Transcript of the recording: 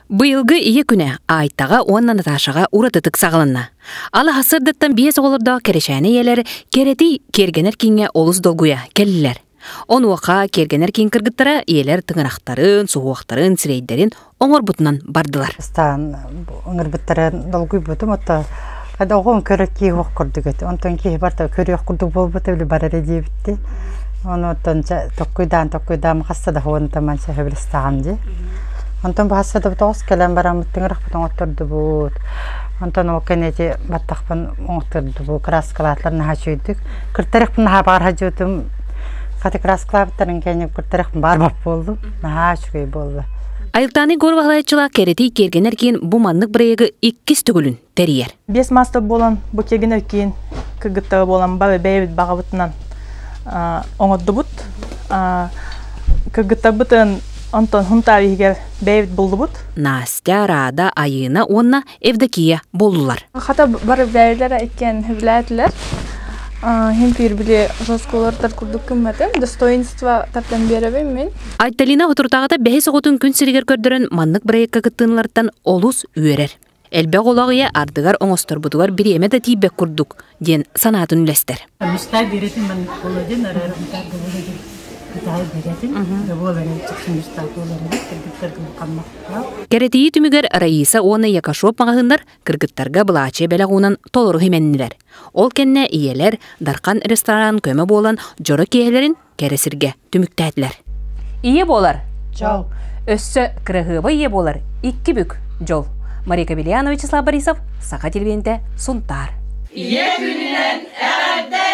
Быйылгы ие күнә айттаға онна Наташаға уратытык сағылынна. Алы хасырдыттан биес оғылырда керешәне елер керети кергенер кинге олыс долгуя келілер. Он уақа кергенер кин кыргыттара елер тыңырақтарын, суғуақтарын, сірейдерін оңыр бұтынан бардылар. Стан оңыр бұттарын долгуй бұтым, отта қада оғын көрі кей оқ күрдік еті. Онтан кей барда көрі оқ күрдік бол бұты білі барар еді бітті. Оны оттан тоққойдан қастада хоғын таманша хөбілістаған де. Онтан бұхасада бұты оғыз кәлем барамыт тыңырақ бұтын оттырды бұд. Онтан о кәнеде баттақпын оңықтырды бұд. Краскалатларына хачуйдық. Күрттарық бұны хабағар хачуйдым. Қаты краскалаптарын кәне күрттарық бар бап болды. Хачуй болды. Айылтаны горвағылайчыла керети кергенер кейін бұ маннық бірегі иккіз түгілін тәрiyер. 5 масты болан бұ кергенер кейін кіргіттігі болан бары бәйбіт баға бұтынан оңырды бұт. Кіргітті бұтын Антон хунтави егер бәйбіт болды бұд. Настя, Рада, Айына, онна Евдокия болдылар. Хата бары бәйбітлері әйткен хүбіләтілер. Хем пир біле жосполардар күрдік күммәтім. Достоинство таптан беребем мен. Айталина отыртағыда бәйс оғытын күн сірігер көрдірін маннық бірайыққа күттіңлардан олус үйерер. Әлбәқ олағыя ардығар оңыстыр бұдығар бір емеді тейбек күрдік ден санатын үлестер. Мұстар беретін мен қоладен арарымдар болады. Керетии түмігер Раиса оны Якашоп мағағындар кыргыттарға бұлачы бәліғуынан толыры хеменнілер. Ол кәнне иелер дарқан ресторан көмі болан жоры кейелерін кәресірге түміктәділер. Ие болар. Жол. Өссі кіріғыбы ие болар. 2 бүк жол. Марика Белянова, Вячеслав Борисов, Сақа телевизионде Сунтар. Ие күнінен әрді